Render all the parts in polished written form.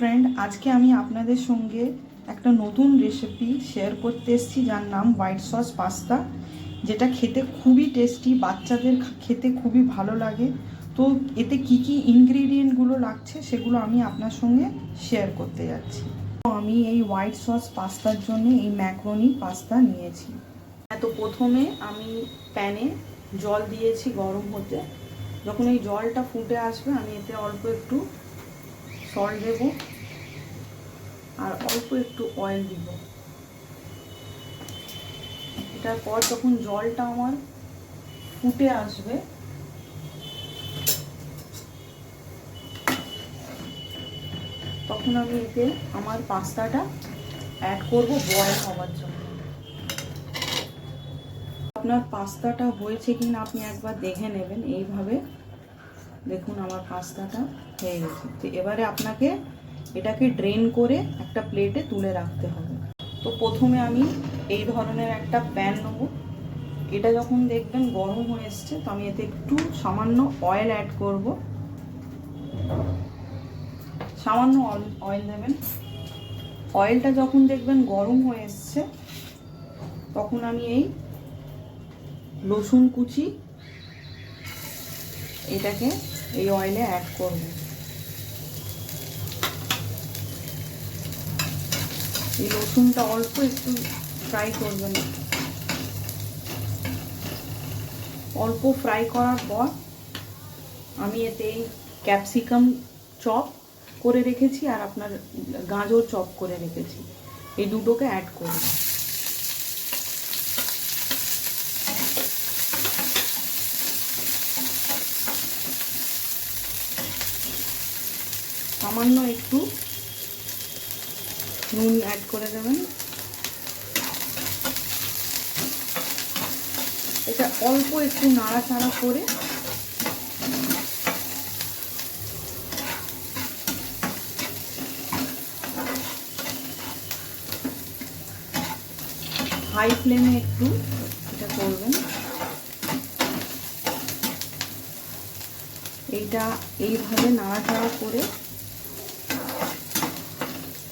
Friend, আজকে আমি আপনাদের সঙ্গে একটা নতুন রেসিপি শেয়ার করতে এসেছি যার নাম হোয়াইট সস পাস্তা, যেটা খেতে খুবই টেস্টি, বাচ্চাদের খেতে খুবই ভালো লাগে। তো এতে কি কি ইনগ্রিডিয়েন্টগুলো লাগছে সেগুলো আমি আপনার সঙ্গে শেয়ার করতে যাচ্ছি। তো আমি এই হোয়াইট সস পাস্তার জন্য এই ম্যাকারনি পাস্তা নিয়েছি। তো প্রথমে আমি প্যানে জল দিয়েছি গরম হতে। যখন এই জলটা ফুটে আসবে আমি এতে অল্প একটু সল্ট দেব আর অল্প একটু অয়েল দিব। এটার পর যখন জলটা আমার ফুটে আসবে তখন আমি এতে আমার পাস্তাটা অ্যাড করব বয়েল হওয়ার জন্য। আপনার পাস্তাটা হয়েছে কিনা আপনি একবার দেখে নেবেন। এইভাবে দেখুন আমার পাস্তাটা হয়ে গেছে। তো এবারে আপনাকে এটাকে ড্রেন করে একটা প্লেটে তুলে রাখতে হবে। তো প্রথমে আমি এই ধরনের একটা প্যান নেব। এটা যখন দেখবেন গরম হয়ে এসছে তো আমি এতে একটু সামান্য অয়েল অ্যাড করব। সামান্য অয়েল দেবেন। অয়েলটা যখন দেখবেন গরম হয়ে এসছে তখন আমি এই রসুন কুচি এটাকে এই অয়েলে অ্যাড করব। এই রসুনটা অল্প একটু ফ্রাই করবেন। অল্প ফ্রাই করার পর আমি এতে ক্যাপসিকাম চপ করে রেখেছি আর আপনার গাজর চপ করে রেখেছি, এই দুটোকে অ্যাড করব। সামান্য একটু নুন অ্যাড করে দেবেন। এটা অল্প একটু নাড়াচাড়া করে হাই ফ্লেমে একটু এটা করবেন। এইটা এইভাবে নাড়াচাড়া করে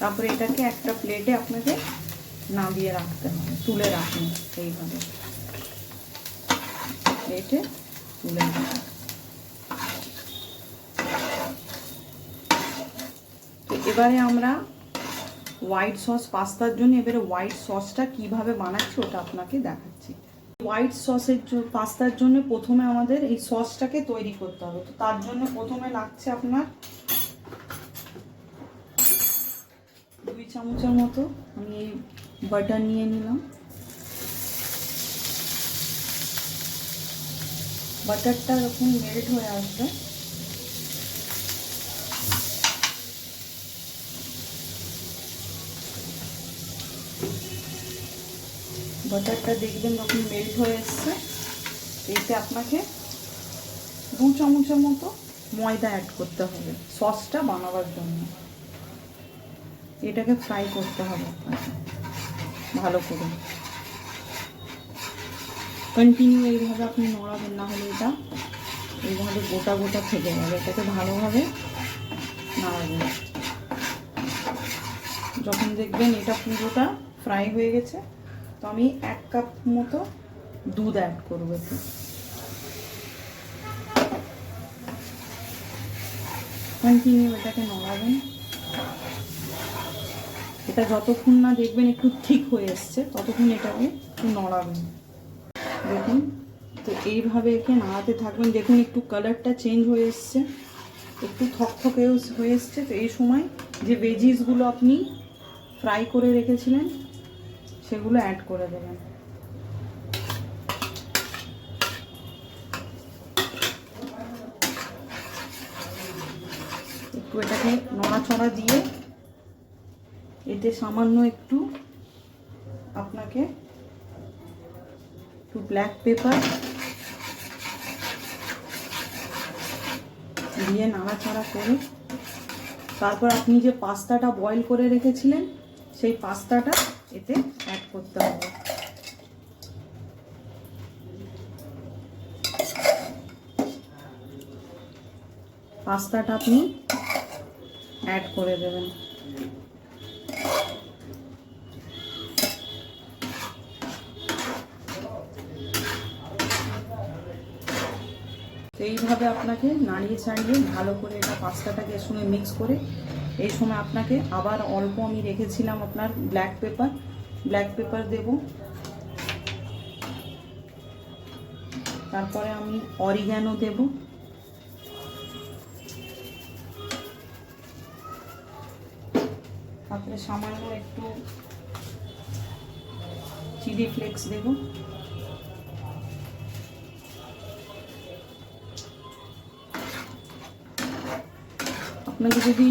তারপরে এটাকে একটা প্লেটে আপনাকে নামিয়ে রাখতে হবে, তুলে রাখুন। এইভাবে প্লেটে তুলে রাখুন। তো এবারে আমরা হোয়াইট সস পাস্তার জন্য এবারে হোয়াইট সসটা কিভাবে বানাচ্ছি ওটা আপনাকে দেখাচ্ছি। হোয়াইট সসের পাস্তার জন্য প্রথমে আমাদের এই সসটাকে তৈরি করতে হবে। তো তার জন্য প্রথমে লাগছে আপনার 2 চামচের মতো আমি এই বাটার নিয়ে নিলাম। বাটারটা যখন মেল্ট হয়ে আসবে বাটারটা দেখবেন যখন মেল্ট হয়ে এসছে এতে আপনাকে 2 চামচের মতো ময়দা অ্যাড করতে হবে সসটা বানাবার জন্য। এটাকে ফ্রাই করতে হবে আপনাকে ভালো করে। কন্টিনিউ এইভাবে আপনি নড়াবেন, না হলে এটা এইভাবে গোটা গোটা থেকে যাবে। এটাকে ভালোভাবে নাড়াবেন। যখন দেখবেন এটা পুরোটা ফ্রাই হয়ে গেছে তো আমি 1 কাপ মতো দুধ অ্যাড করবো। কন্টিনিউ এটাকে নড়াবেন। এটা যতক্ষণ না দেখবেন একটু ঠিক হয়ে এসছে ততক্ষণ এটাকে একটু নড়াবেন। দেখুন, তো এইভাবে একে নাড়াতে থাকবেন। দেখুন একটু কালারটা চেঞ্জ হয়ে এসছে, একটু থকথকে হয়ে এসছে। তো এই সময় যে ভেজিসগুলো আপনি ফ্রাই করে রেখেছিলেন সেগুলো অ্যাড করে দেবেন। একটু এটাকে নড়াচড়া দিয়ে এতে সামান্য একটু আপনাকে একটু ব্ল্যাক পেপার দিয়ে নাড়াচাড়া করে তারপর আপনি যে পাস্তাটা বয়েল করে রেখেছিলেন সেই পাস্তাটা এতে অ্যাড করতে হবে। পাস্তাটা আপনি অ্যাড করে দেবেন। তো এইভাবে আপনাকে নাড়িয়ে চাড়িয়ে ভালো করে এটা পাস্তাটাকে এর সঙ্গে মিক্স করে, এই সময় আপনাকে আবার অল্প আমি রেখেছিলাম আপনার ব্ল্যাক পেপার দেব। তারপরে আমি অরিগ্যানো দেব। তারপরে সামান্য একটু চিলি ফ্লেক্স দেব। আপনাকে যদি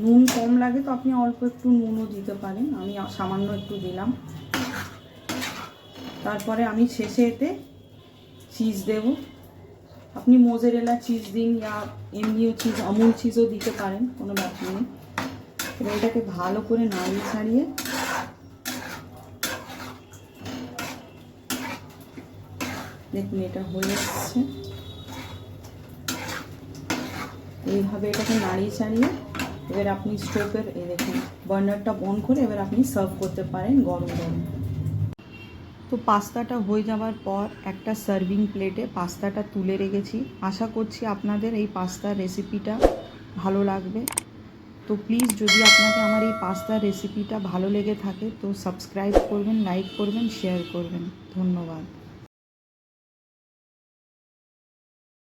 নুন কম লাগে তো আপনি অল্প একটু নুনও দিতে পারেন, আমি সামান্য একটু দিলাম। তারপরে আমি শেষে এতে চিজ দেব। আপনি মোজারেলা চিজ দিন, या এমনিও চিজ, আমুল চিজও দিতে পারেন, কোনো ব্যাপার নেই। এবার এটাকে ভালো করে নাড়িয়ে ছাড়িয়ে দেখুন এটা হয়ে যাচ্ছে। এইভাবে এটাকে নাড়িয়ে ছাড়িয়ে এবার আপনি স্টোভের এই দেখুন বার্নারটা অন করে এবার আপনি সার্ভ করতে পারেন গরম গরম। তো পাস্তাটা হয়ে যাওয়ার পর একটা সার্ভিং প্লেটে পাস্তাটা তুলে রেখেছি। আশা করছি আপনাদের এই পাস্তার রেসিপিটা ভালো লাগবে। তো প্লিজ যদি আপনাকে আমার এই পাস্তার রেসিপিটা ভালো লেগে থাকে তো সাবস্ক্রাইব করবেন, লাইক করবেন, শেয়ার করবেন। ধন্যবাদ।